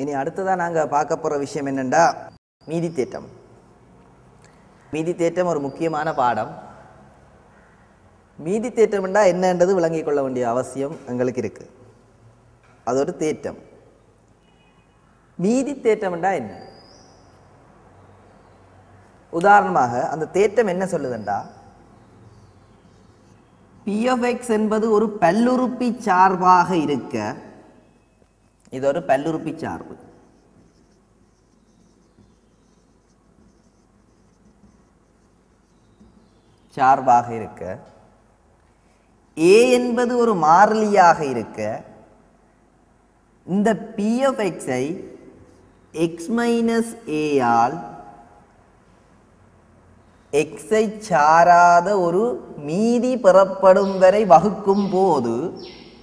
இனி அடுத்ததாக நாங்கள் பார்க்க போகிற விஷயம் என்னென்னா மீதி தேற்றம். மீதி தேற்றம் ஒரு முக்கியமான பாடம். மீதி தேற்றம்னா என்னன்றது விளங்கிக் கொள்ள வேண்டிய அவசியம் எங்களுக்கு இருக்குது. அது ஒரு தேற்றம். மீதி தேற்றம்னா என்ன? உதாரணமாக அந்த தேற்றம் என்ன சொல்லுதுண்டா, p(x) என்பது ஒரு பல்லுறுப்பி சார்பாக இருக்க, இது ஒரு பல்லுறுப்பி சார்பு. சார்பாக இருக்க, a என்பது ஒரு மாறிலியாக இருக்க, இந்த p(x) I x - a all x ஐ சாராத ஒரு மீதி பெறப்படும் வரை வகுக்கும் போது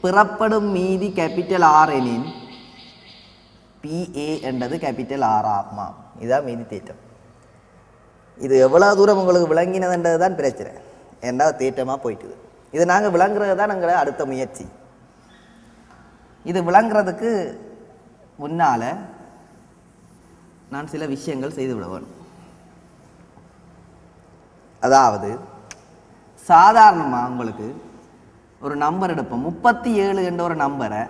பெறப்படும் மீதி கேபிட்டல் R எனின் PA என்றது கேபிட்டல் R ஆகுமா? இதுதான் மீதி தேற்றம். இது எவ்வளவு தூரம் உங்களுக்கு விளங்கினதுன்றது தான் பிரச்சனை. ஏன்னா தேற்றமாக போயிட்டுது. இது நாங்கள் விளங்குறது தான் எங்களை அடுத்த முயற்சி. இது விளங்குறதுக்கு முன்னால் நான் சில விஷயங்கள் செய்து விட வேணும். அதாவது சாதாரணமாக உங்களுக்கு ஒரு நம்பர் எடுப்போம். 37 என்ற ஒரு நம்பரை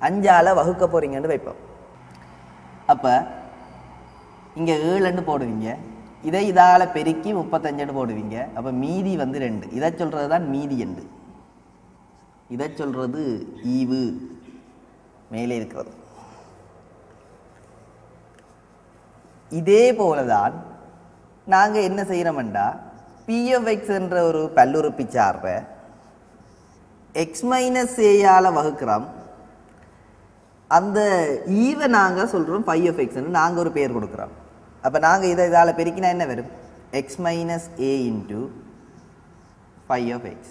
5ஆல் வகுக்க போகிறீங்கன்னு வைப்போம். அப்போ இங்கே 7 போடுவீங்க, இதை இதால் பெருக்கி 35 போடுவீங்க. அப்போ மீதி வந்து 2. இதை சொல்கிறது தான் மீதி எண்டு. இதை சொல்கிறது ஈவு மேலே இருக்கிறது. இதே போல தான் நாங்கள் என்ன செய்கிறோம்டா, p(x) என்ற ஒரு பல்லுறுப்பி சார்பை x - a வகுக்கிறோம். அந்த ஈவை நாங்கள் சொல்கிறோம் φ(x) நாங்கள் ஒரு பேர் கொடுக்குறோம். அப்போ நாங்கள் இதால் பெருக்கினா என்ன வரும்? x - a into φ(x).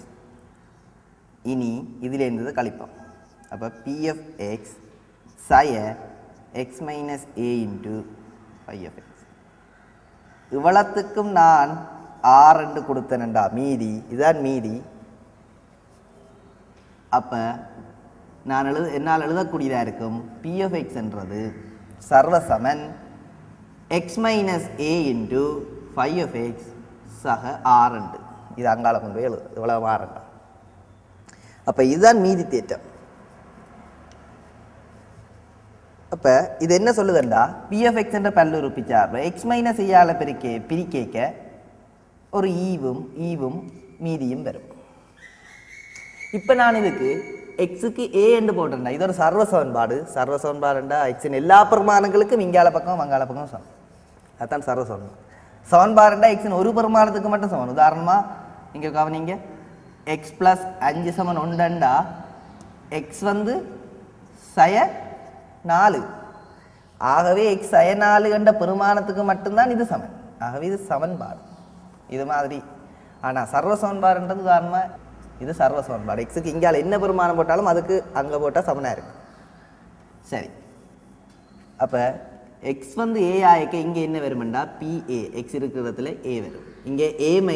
இனி இதில் இருந்தது கழிப்போம். அப்போ p(x) x - a into φ(x). இவ்வளத்துக்கும் நான் R என்று கொடுத்தேன்டா மீதி. இதுதான் மீதி. அப்போ நான் என்னால் எழுதக்கூடியதாக இருக்கும் p(x) என்றது சர்வசமன் x - a இன்ட்டு φ(x) சக R என்று. இது அங்கால கொண்டு போய் எழுது. இவ்வளோ மாறண்டா. அப்போ இதுதான் மீதி தேற்றம். அப்போ இது என்ன சொல்லுதுண்டா, p(x) என்ற பல்லுறுப்பி சார்பு x - a பிரிக்க ஒரு ஈவும் மீதியும் வரும். இப்போ நான் இதுக்கு எக்ஸுக்கு a என்று போட்டேன்டா. இது ஒரு சர்வ சமன்பாடு. சர்வ சமன்பாடுண்டா எக்ஸின் எல்லா பெருமானங்களுக்கும் இங்கால பக்கம் வங்கால பக்கம் சமம். அதுதான் சர்வ சமன்பாடு. சமன்பாடுண்டா எக்ஸின் ஒரு பெருமானத்துக்கு மட்டும் சமம். உதாரணமாக இங்கே கவனிங்க, x + 5 = 1 x வந்து sin4. ஆகவே x sin4 என்ற பெருமானத்துக்கு மட்டும்தான் இது சமன். ஆகவே இது சமன்பாடு. இது மாதிரி. ஆனால் சர்வ சமன்பாடுன்றது உதாரணமாக இது சர்வ சமன்பாடு. எக்ஸுக்கு இங்கால என்ன பெருமானம் போட்டாலும் அதுக்கு அங்கே போட்டால் சமனாக இருக்கு. சரி, அப்போ எக்ஸ் வந்து ஏ ஆயிக்க இங்கே என்ன வருமெண்டா PA. எக்ஸ் இருக்கிற இடத்துல a வரும். இங்கே a -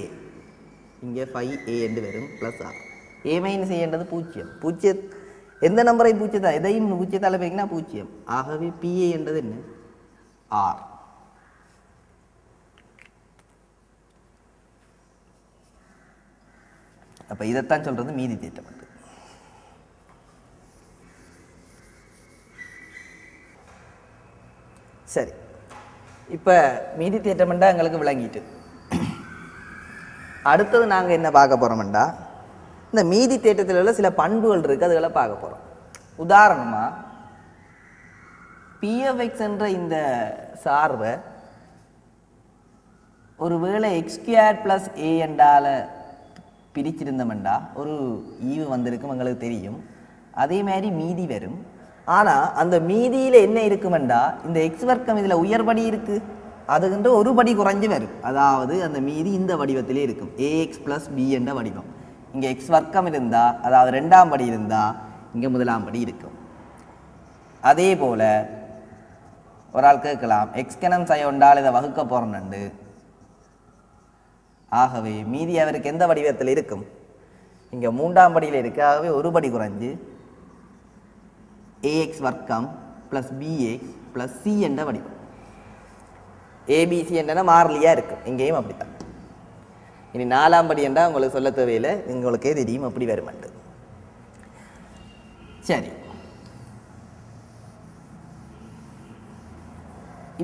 a, இங்கே 5a என்று வரும் +r. a - a என்றது 0. எந்த நம்பரை பூஜ்ஜியத்தா எதையும் பூஜ்ஜியத்தால் பெருக்கினா 0. ஆகவே PA என்றது என்ன? R. அப்போ இதைத்தான் சொல்கிறது மீதி தேற்றம். சரி, இப்போ மீதி தேற்றம்ண்டா எங்களுக்கு விளங்கிட்டு. அடுத்தது நாங்கள் என்ன பார்க்க போகிறோம்டா, இந்த மீதி தேற்றத்தில் உள்ள சில பண்புகள் இருக்குது, அதுகளை பார்க்க போகிறோம். உதாரணமாக p(x) என்ற இந்த சார்பை ஒரு வேளை x² + a என்றால் பிரிச்சிருந்தோம்டா ஒரு ஈவு வந்திருக்கும், எங்களுக்கு தெரியும். அதே மாதிரி மீதி வரும். ஆனால் அந்த மீதியில் என்ன இருக்குமெண்டா, இந்த எக்ஸ் வர்க்கம் இதில் உயர்படி இருக்குது, அதுகின்ற ஒரு படி குறைஞ்சி வரும். அதாவது அந்த மீதி இந்த வடிவத்திலே இருக்கும், ax + b என்ற வடிவம். இங்கே எக்ஸ் வர்க்கம் இருந்தால், அதாவது 2ஆம் படி இருந்தால் இங்கே 1ஆம் படி இருக்கும். அதே போல் ஒரு ஆள் கேட்கலாம், எக்ஸ்கணம் செய்ய உண்டால் இதை வகுக்க போகிறோன்னு. ஆகவே மீதி அவருக்கு எந்த வடிவத்தில் இருக்கும்? இங்கே 3ஆம் படியில் இருக்கு. ஆகவே ஒரு படி குறைஞ்சு ax வர்க்கம் ப்ளஸ் bx ப்ளஸ் c என்ற வடிவம். abc என்றனா மாறிலியாக இருக்கும், இங்கேயும் அப்படித்தான். இனி 4ஆம் படி என்றால் உங்களுக்கு சொல்ல தேவையில்லை, உங்களுக்கே தெரியும் அப்படி வருமாட்டு. சரி,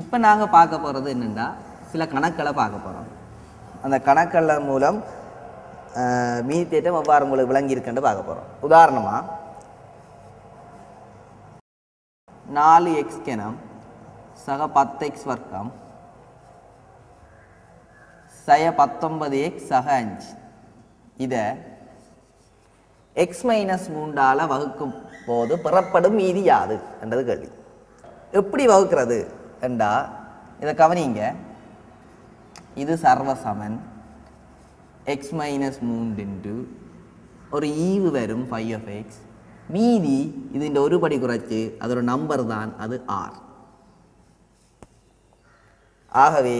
இப்போ நாங்கள் பார்க்க போகிறது என்னென்னா சில கணக்களை பார்க்க போகிறோம். அந்த கணக்கள் மூலம் மீதி தேட்டம் எவ்வாறு உங்களுக்கு விளங்கியிருக்குன்னு பார்க்க போகிறோம். உதாரணமாக 4x கனம் சக 10x வர்க்கம் சய 19x சக 5 இதை x - 3ஆல் வகுக்கும் போது பெறப்படும் மீதி யாது என்றது கேள்வி. எப்படி வகுக்கிறது என்றா இதை கவனிங்க. இது சர்வசமன் x - 3 ஒரு ஈவு வரும் 5 மீதி இது இந்த ஒரு படி குறைச்சி அதோட நம்பர் தான் அது r. ஆகவே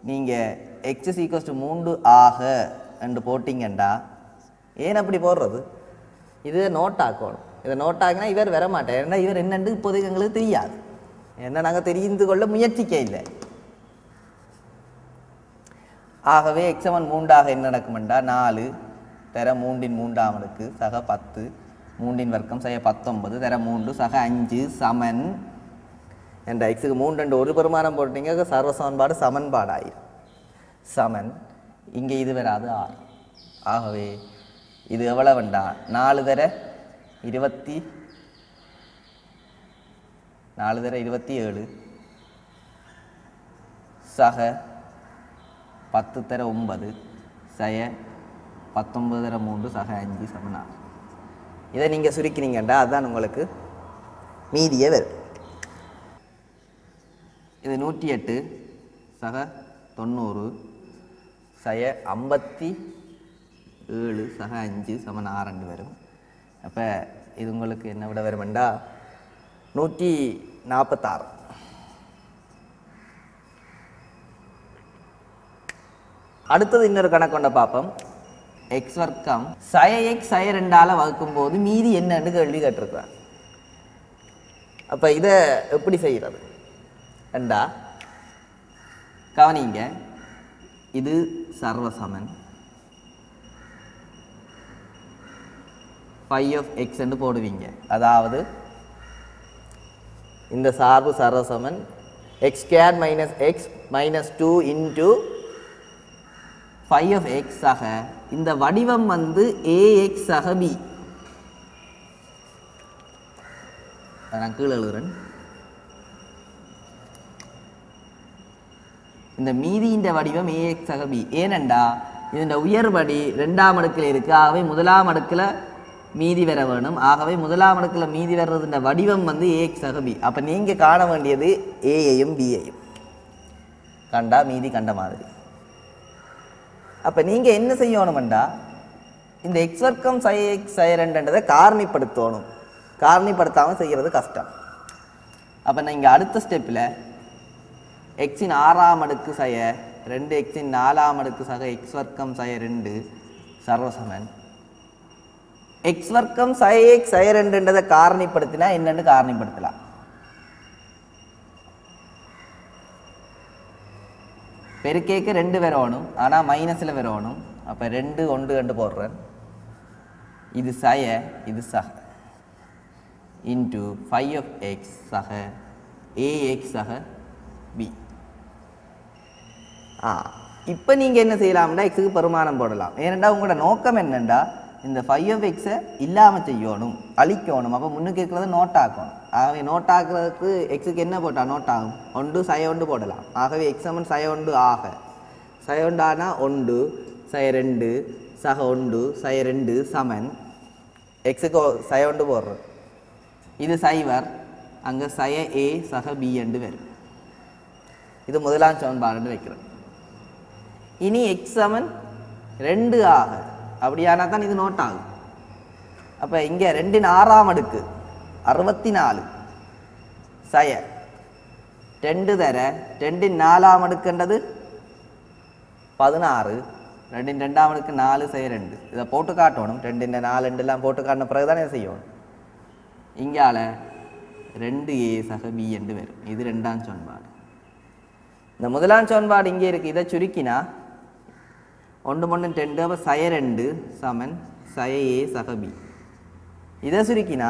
நீங்கள் x = 3 ஆக என்று போட்டிங்கண்டா ஏன் அப்படி போடுறது, இது நோட் ஆக்கணும். இதை நோட் ஆகினா இவர் வர மாட்டார். ஏன்னா இவர் என்னென்று இப்போதைக்கு எங்களுக்கு தெரியாது, என்ன நாங்கள் தெரிந்து கொள்ள முயற்சிக்க இல்லை. ஆகவே x = 3 என்ன நடக்குமெண்டா 4 தர 3 ன் 3ஆம் அடுக்கு சக 10 3 ன் வர்க்கம் சக 19 தர 3 சக 5 சமன் என்ற எக்ஸுக்கு 3 ரெண்டு ஒரு பெருமானம் போட்டீங்க, சர்வ சமன்பாடு சமன்பாடாயிரும். சமன் இங்கே இது வராது r. ஆகவே இது எவ்வளவுண்டா 4 தர 27 சக 10 தர 9 சய 19 தர 3 சக 5 சமன் 6. இதை நீங்கள் சுருக்கினீங்கண்டா அதுதான் உங்களுக்கு மீதியே வரும். இது 108 சக 90 சய 57 சக 5 சமன் 6 வரும். அப்போ இது உங்களுக்கு என்ன விட வருமெண்டா 146. அடுத்தது இன்னொரு கணக்கு கொண்ட பார்ப்போம். x வர்க்கம் சய x சய 2ஆல் வகுக்கும் போது மீதி என்னன்னு கேள்வி கேட்டிருக்கிறார். அப்போ இதை எப்படி செய்கிறது என்றா கவனிங்க. இது சர்வசமன் 5 என்று போடுவீங்க. அதாவது இந்த சார்பு சர்வசமன் x² - x - 2 into 5 ஆக இந்த வடிவம் வந்து ax ஆக b. நான் கீழே எழுதுறேன். இந்த மீதியின் வடிவம் ax ஆக b. ஏனெண்டா இந்த உயர்படி 2ஆம் அடுக்கில் இருக்கு. ஆகவே முதலாம் அடுக்கில் மீதி வர வேணும். ஆகவே முதலாம் அடுக்கில் மீதி வர்றது வடிவம் வந்து ax ஆக b. அப்போ நீங்கள் காண வேண்டியது a-ஐயும் b-ஐயும் கண்டா மீதி கண்ட மாதிரி. அப்போ நீங்கள் என்ன செய்யணும்டா இந்த x வர்க்கம் சய x சய 2ன்றதை காரணிப்படுத்தணும். காரணிப்படுத்தாமல் செய்கிறது கஷ்டம். அப்போ நான் இங்கே அடுத்த ஸ்டெப்பில் x ன் 6ஆம் அடுக்கு சய 2 x ன் 4ஆம் அடுக்கு சக x வர்க்கம் சய 2 சர்வசமன் x வர்க்கம் சய x சய 2ன்றதை காரணிப்படுத்தினா என்னென்னு காரணிப்படுத்தலாம். பெருக்கேக்கு 2 வரணும், ஆனால் மைனஸில் வரணும். அப்போ 2 1 கண்டு போடுறேன். இது சய இது சக இன்ட்டு 5 சக ax சக b. இப்போ நீங்கள் என்ன செய்யலாம்டா எக்ஸுக்கு பெருமானம் போடலாம். ஏனெண்டா உங்களோட நோக்கம் என்னெண்டா இந்த 5 இல்லாமல் செய்யணும், அழிக்கணும். அப்போ முன்னுக்கு இருக்கிறத நோட் ஆக்கணும். ஆகவே நோட் ஆக்குறதுக்கு எக்ஸுக்கு என்ன போட்டால் நோட் ஆகும் 1 சய 1 போடலாம். ஆகவே x = சய 1 ஆக சய 1 ஆனால் 1 சய 2 சக 1 சய 2 சமன் எக்ஸுக்கு சய 1 போடுறோம். இது சைவர் அங்கே சய a சக b என்று வரும். இது முதலாம் சமன்பாடு வைக்கிறோம். இனி x = 2 ஆக அப்படியானா தான் இது நோட் ஆகும். அப்போ இங்கே 2 ன் 6ஆம் அடுக்கு 64 சய 2 தர 2 ன் 4ஆம் அடுக்குன்றது 16 2 ன் 2ஆம் அடுக்கு 4 சய 2. இதை போட்டு காட்டணும். 2 ன் 4 2 எல்லாம் போட்டு காட்டின பிறகு தான் இதை செய்யணும். இங்கால 2a சக b என்று வரும். இது ரெண்டாம் சமன்பாடு. இந்த முதலாம் சமன்பாடு இங்கே இருக்குது. இதை சுருக்கினா 1 1 2 அப்போ சய 2 சமன் சய a சக b. இதை சுருக்கினா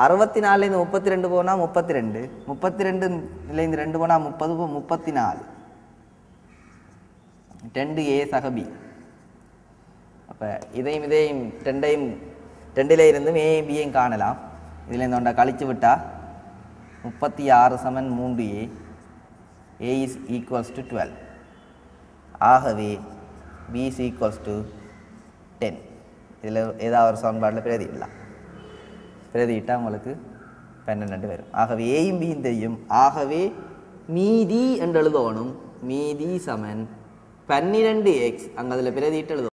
64லேருந்து 32 போனால் 32, 32லேருந்து 2 போனால் 30, 34, 2a சக b. அப்போ இதையும் 2ல் இருந்தும் a bயும் காணலாம். இதில் இந்த ஒன்றை கழிச்சு விட்டால் 36 சமன் 3a, a is equals to 12. ஆகவே b is equals to 10. இதில் ஏதாவது ஒரு சமன்பாட்டில் பிரதியிடலாம். பிரதியிட்டால் உங்களுக்கு 12 வரும். ஆகவே ஏயும் பியும் தெரியும். ஆகவே மீதி என்று எழுதணும். மீதி சமன் 12x அங்கே அதில் பிரதியிட்டு எழுதணும்.